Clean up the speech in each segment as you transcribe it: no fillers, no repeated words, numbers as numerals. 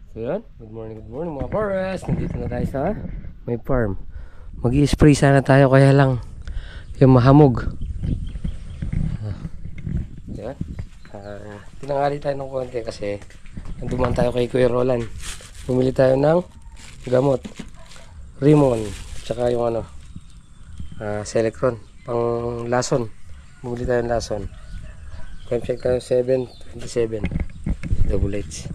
So yun, good morning mga pares. Nandito na tayo sa may farm. Mag-i-spray sana tayo kaya lang yung mahamog. Yan. Tinangali tayo ng konti kasi nanduman tayo kay Kuya Roland. Bumili tayo ng gamot, Rimon, tsaka yung Selectron, pang lason. Bumili tayo ng lason. Time check tayo 7:27 double H.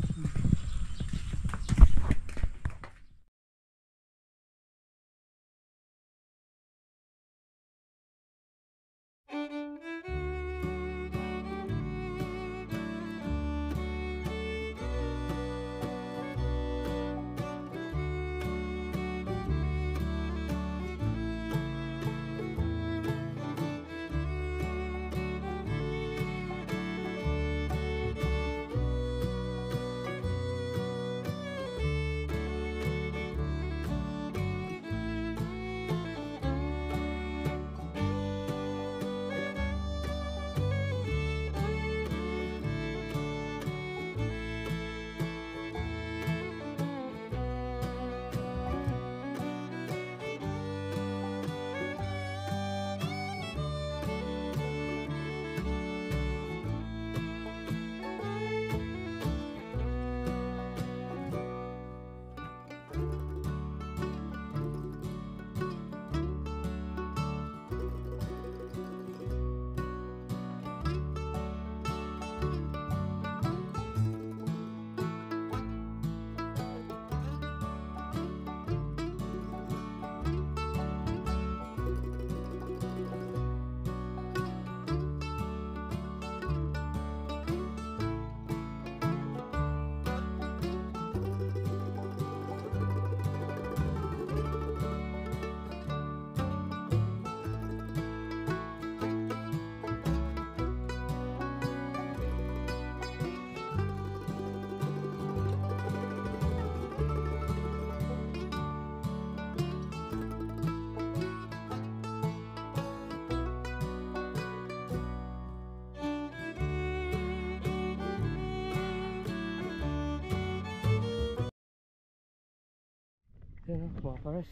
Yan mga pares,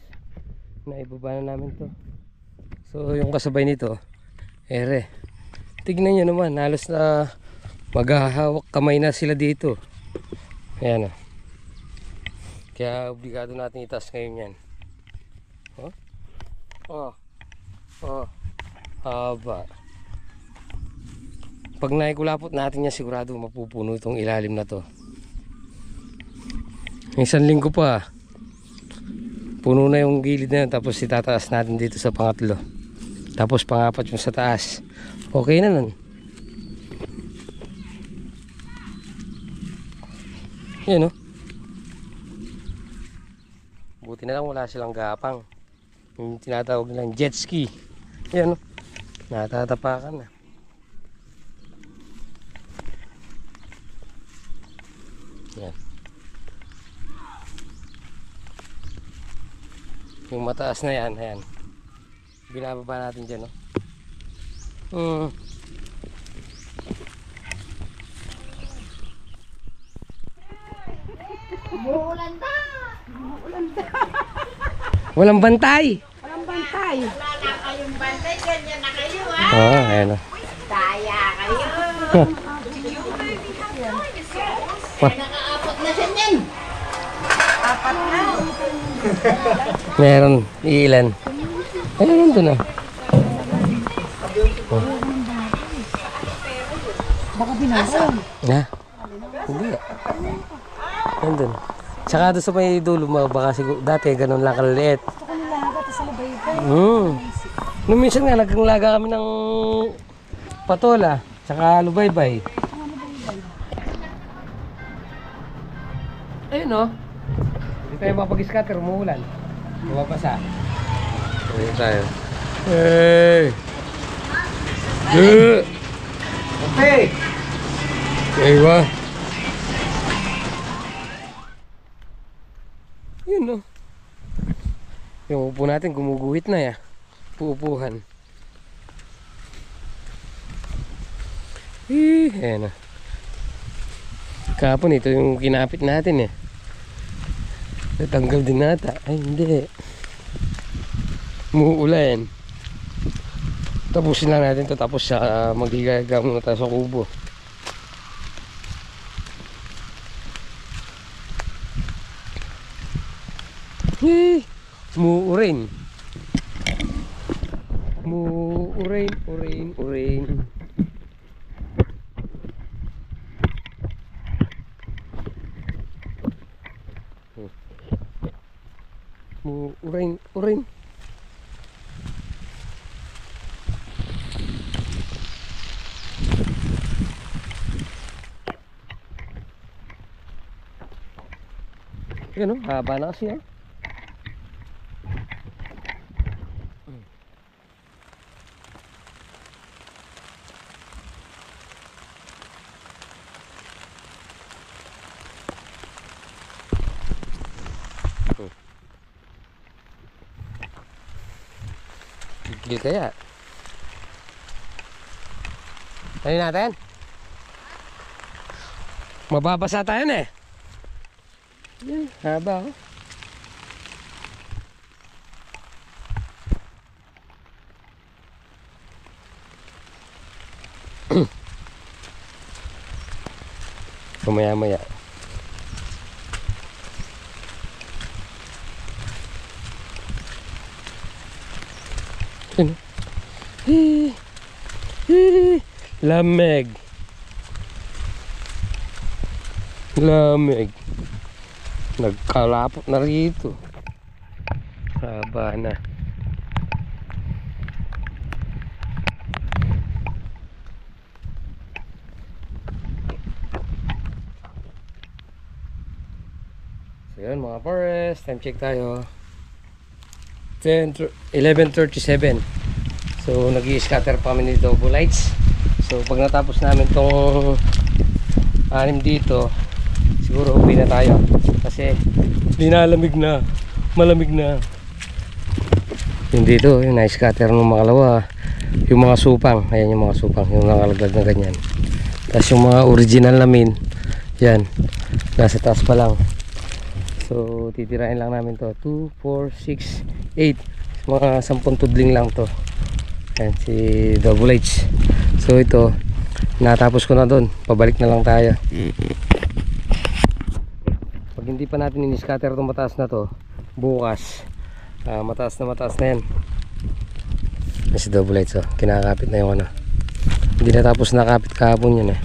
naibaba na namin to. So yung kasabay nito ere, tignan nyo naman, halos na maghahawak kamay na sila dito. Ayan o. Kaya obligado natin itaas ngayon yan. Haba. Pag naikulapot natin yan, sigurado mapupuno itong ilalim na to. Isang linggo pa puno na yung gilid na yun, tapos itataas natin dito sa pangatlo, tapos pangapat yung sa taas. Okay na nun. Yan o. Buti na lang wala silang gapang, yung tinatawag nilang jet ski. Yan o, natatapakan na. Yan. Yung mataas na yan, ayan, binababa natin dyan, no? Umuulan ta! Walang bantay! Walang bantay! Wala na kayong bantay, ganyan na kayo, ha? Oo, ayan o. Daya kayo! Ay, nakaapat na siya niyan! Apat na! Meron, iilan. Ayun, nandun na. Baka binabong. Ha? Hindi. Nandun. Tsaka doon sa may dulo mo, baka siguro, dati ganun lang kaliliit. Gusto ko nilaga, tapos sa labay-bay. Nung minsan nga, naglaga kami ng patola, tsaka lubaybay. Ayun o. Hindi tayo mapag-scatter, umuulan. Bumabasa. Ayun tayo. Hey! Okay! Okay ba? Yun o. Yung upo natin gumuguhit na ya. Puupuhan. Ayan na. Kahapon ito yung kinapit natin eh. Natanggal din nata. Ay, hindi. Muulan. Tapusin lang natin to, tapos maghigaga muna tayo sa kubo. Hey! Muurin. Muurin, urin, urin. Muurin, urin. Yan o, haba na kasi yan. Gigil kaya. Ano natin? Mababasa tayo na eh. Yan, haba oh. Maya-maya. Yun. Lamig. Lamig. Nagkalapot na rito. Haba na. So yun mga forest, time check tayo. 11:37. So nag-i-scatter pa kami ni double lights. So pag natapos namin tong anim dito, siguro uwi na tayo kasi linalamig na, malamig na. Yung dito, yung na-scatter ng makalawa, yung mga supang, ayan yung mga supang, yung nakalaglag na ganyan. Tapos yung mga original namin, yan, nasa taas pa lang. So titirain lang namin to, 2, 4, 6, 8, mga 10 tudling lang to. Ayan si Double H. So ito, natapos ko na doon, pabalik na lang tayo. Pag hindi pa natin in-scatter itong mataas na to, bukas mataas na yan. Ayan si Double H, oh. Kinakapit na yung ano, hindi natapos nakapit kahapon yun eh.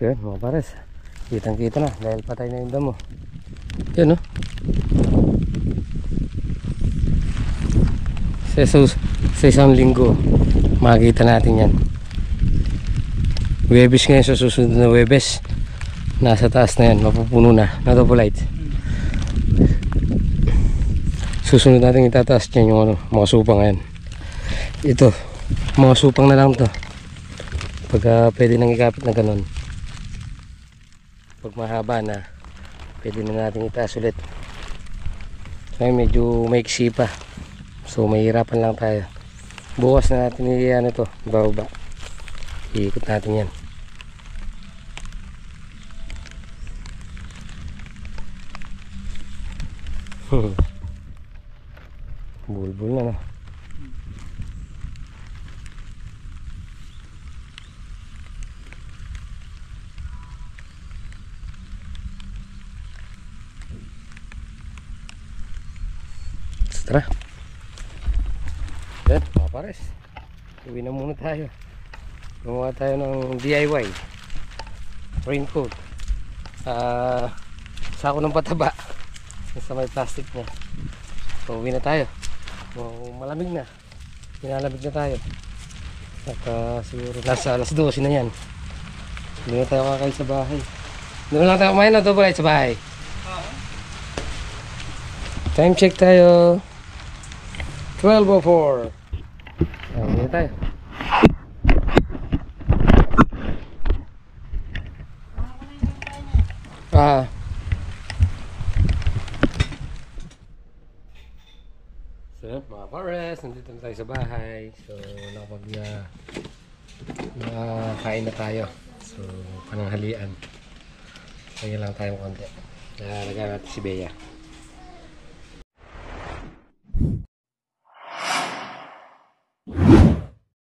So yun mga pares, kitang kita na dahil patay na yung damo. Yun no. Sa isang linggo makikita natin yan. Webes ngayon, sa susunod na Webes nasa taas na yan, mapupuno na Topolite. Susunod natin itataas dyan yung ano, mga supang yan. Ito, mga supang na lang to pagka pwede nang ikapit na ganun. Pag mahaba na pwede na natin itaas ulit. So medyo maiksi pa, so mahirapan lang tayo. Bukas na natin ano to, bababa, iikot natin yan. Bulbul na no. Tara. Yan, mga pares. Uwi na muna tayo. Gumawa tayo ng DIY raincoat. Sako ng pataba sa may plastic niya. So uwi na tayo. Malamig na. Pinalamig na tayo. At siguro nasa alas 12 na yan. Hindi na tayo kakain sa bahay. Doon lang tayo kumain na ito sa bahay. Time check tayo. 12:04. Uwi na tayo. So mga pares, nandito na tayo sa bahay. So nakakain na tayo. So pananghalian. Kaya lang tayong konti. Nalagyan natin si Bea.